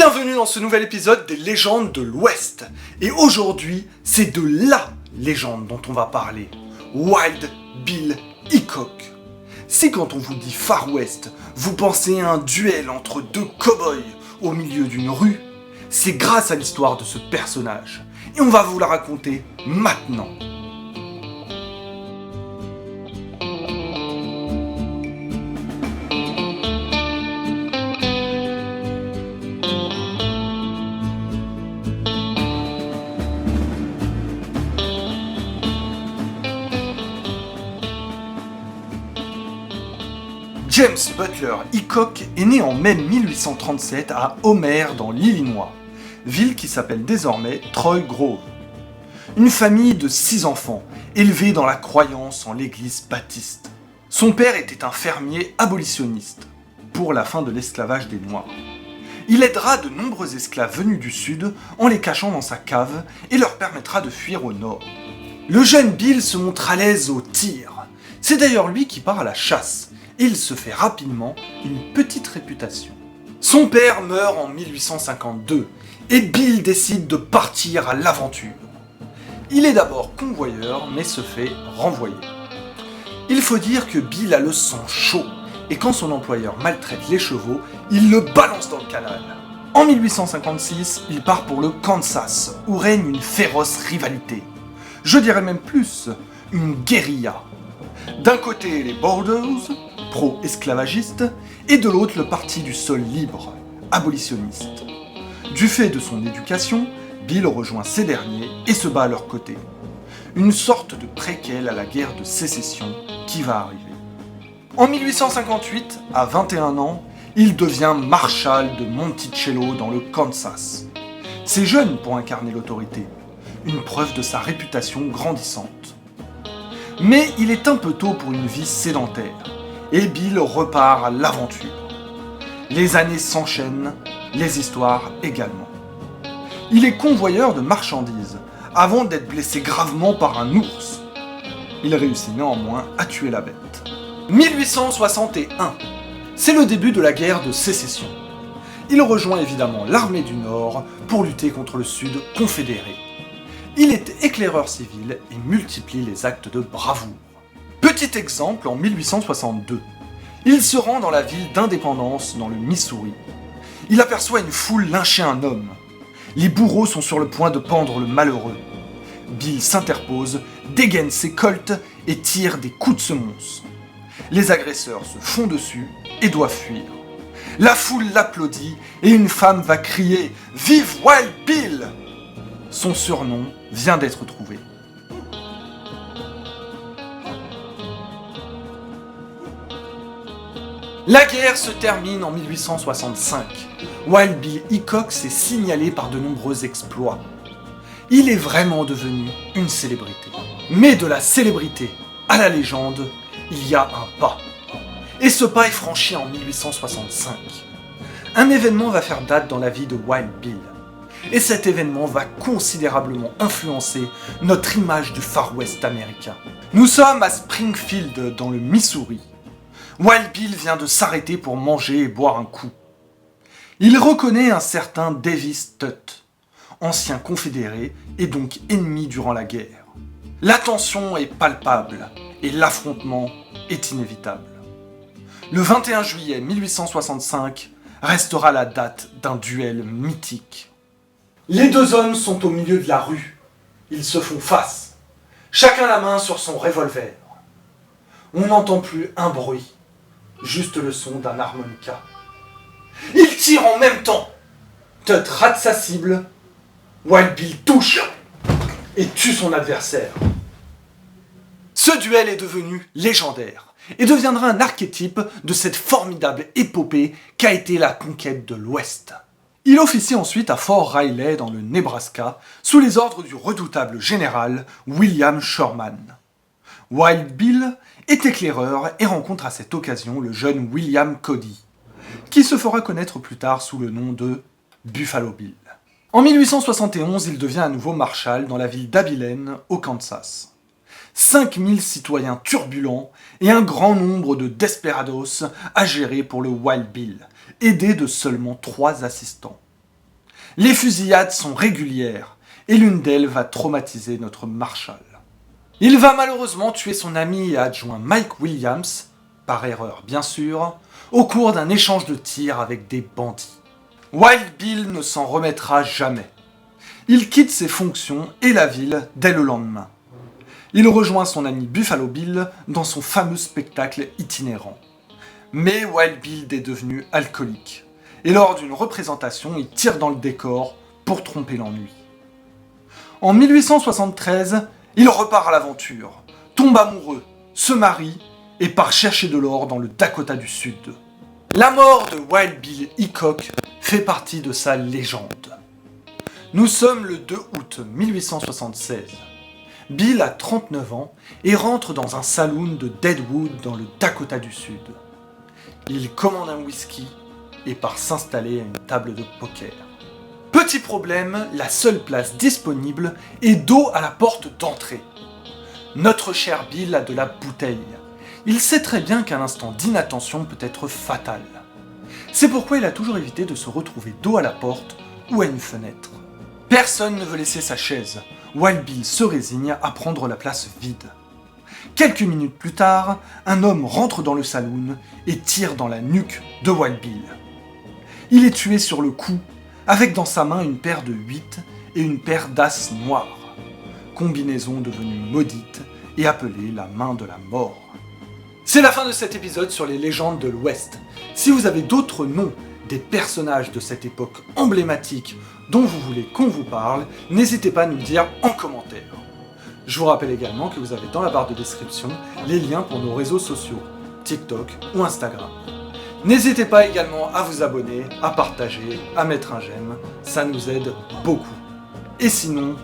Bienvenue dans ce nouvel épisode des légendes de l'Ouest. Et aujourd'hui, c'est de LA légende dont on va parler. Wild Bill Hickok. Si quand on vous dit Far West, vous pensez à un duel entre deux cow-boys au milieu d'une rue, c'est grâce à l'histoire de ce personnage. Et on va vous la raconter maintenant. James Butler Hickok est né en mai 1837 à Homer dans l'Illinois, ville qui s'appelle désormais Troy Grove. Une famille de 6 enfants, élevés dans la croyance en l'église baptiste. Son père était un fermier abolitionniste, pour la fin de l'esclavage des Noirs. Il aidera de nombreux esclaves venus du sud en les cachant dans sa cave et leur permettra de fuir au nord. Le jeune Bill se montre à l'aise au tir. C'est d'ailleurs lui qui part à la chasse. Il se fait rapidement une petite réputation. Son père meurt en 1852 et Bill décide de partir à l'aventure. Il est d'abord convoyeur mais se fait renvoyer. Il faut dire que Bill a le sang chaud et quand son employeur maltraite les chevaux, il le balance dans le canal. En 1856, il part pour le Kansas où règne une féroce rivalité. Je dirais même plus, une guérilla. D'un côté les Borders, pro-esclavagistes, et de l'autre le Parti du sol libre, abolitionniste. Du fait de son éducation, Bill rejoint ces derniers et se bat à leur côté. Une sorte de préquel à la guerre de sécession qui va arriver. En 1858, à 21 ans, il devient marshal de Monticello dans le Kansas. C'est jeune pour incarner l'autorité, une preuve de sa réputation grandissante. Mais il est un peu tôt pour une vie sédentaire, et Bill repart à l'aventure. Les années s'enchaînent, les histoires également. Il est convoyeur de marchandises, avant d'être blessé gravement par un ours. Il réussit néanmoins à tuer la bête. 1861, c'est le début de la guerre de sécession. Il rejoint évidemment l'armée du Nord pour lutter contre le Sud confédéré. Il est éclaireur civil et multiplie les actes de bravoure. Petit exemple en 1862. Il se rend dans la ville d'Indépendance, dans le Missouri. Il aperçoit une foule lyncher un homme. Les bourreaux sont sur le point de pendre le malheureux. Bill s'interpose, dégaine ses colts et tire des coups de semonce. Les agresseurs se font dessus et doivent fuir. La foule l'applaudit et une femme va crier « Vive Wild Bill !» Son surnom vient d'être trouvé. La guerre se termine en 1865. Wild Bill Hickok s'est signalé par de nombreux exploits. Il est vraiment devenu une célébrité. Mais de la célébrité à la légende, il y a un pas. Et ce pas est franchi en 1865. Un événement va faire date dans la vie de Wild Bill. Et cet événement va considérablement influencer notre image du Far West américain. Nous sommes à Springfield, dans le Missouri. Wild Bill vient de s'arrêter pour manger et boire un coup. Il reconnaît un certain Davis Tutt, ancien confédéré et donc ennemi durant la guerre. La tension est palpable et l'affrontement est inévitable. Le 21 juillet 1865 restera la date d'un duel mythique. Les deux hommes sont au milieu de la rue. Ils se font face, chacun la main sur son revolver. On n'entend plus un bruit, juste le son d'un harmonica. Ils tirent en même temps. Tutt rate sa cible, Wild Bill touche et tue son adversaire. Ce duel est devenu légendaire et deviendra un archétype de cette formidable épopée qu'a été la conquête de l'Ouest. Il officie ensuite à Fort Riley dans le Nebraska, sous les ordres du redoutable général William Sherman. Wild Bill est éclaireur et rencontre à cette occasion le jeune William Cody, qui se fera connaître plus tard sous le nom de Buffalo Bill. En 1871, il devient à nouveau marshal dans la ville d'Abilene, au Kansas. 5000 citoyens turbulents et un grand nombre de desperados à gérer pour le Wild Bill, aidé de seulement 3 assistants. Les fusillades sont régulières et l'une d'elles va traumatiser notre Marshall. Il va malheureusement tuer son ami et adjoint Mike Williams, par erreur bien sûr, au cours d'un échange de tirs avec des bandits. Wild Bill ne s'en remettra jamais. Il quitte ses fonctions et la ville dès le lendemain. Il rejoint son ami Buffalo Bill dans son fameux spectacle itinérant. Mais Wild Bill est devenu alcoolique. Et lors d'une représentation, il tire dans le décor pour tromper l'ennui. En 1873, il repart à l'aventure, tombe amoureux, se marie et part chercher de l'or dans le Dakota du Sud. La mort de Wild Bill Hickok fait partie de sa légende. Nous sommes le 2 août 1876. Bill a 39 ans et rentre dans un saloon de Deadwood dans le Dakota du Sud. Il commande un whisky et part s'installer à une table de poker. Petit problème, la seule place disponible est dos à la porte d'entrée. Notre cher Bill a de la bouteille. Il sait très bien qu'un instant d'inattention peut être fatal. C'est pourquoi il a toujours évité de se retrouver dos à la porte ou à une fenêtre. Personne ne veut laisser sa chaise. Wild Bill se résigne à prendre la place vide. Quelques minutes plus tard, un homme rentre dans le saloon et tire dans la nuque de Wild Bill. Il est tué sur le coup, avec dans sa main une paire de 8 et une paire d'as noirs, combinaison devenue maudite et appelée la main de la mort. C'est la fin de cet épisode sur les légendes de l'Ouest. Si vous avez d'autres noms des personnages de cette époque emblématique dont vous voulez qu'on vous parle, n'hésitez pas à nous le dire en commentaire. Je vous rappelle également que vous avez dans la barre de description les liens pour nos réseaux sociaux, TikTok ou Instagram. N'hésitez pas également à vous abonner, à partager, à mettre un j'aime, ça nous aide beaucoup. Et sinon,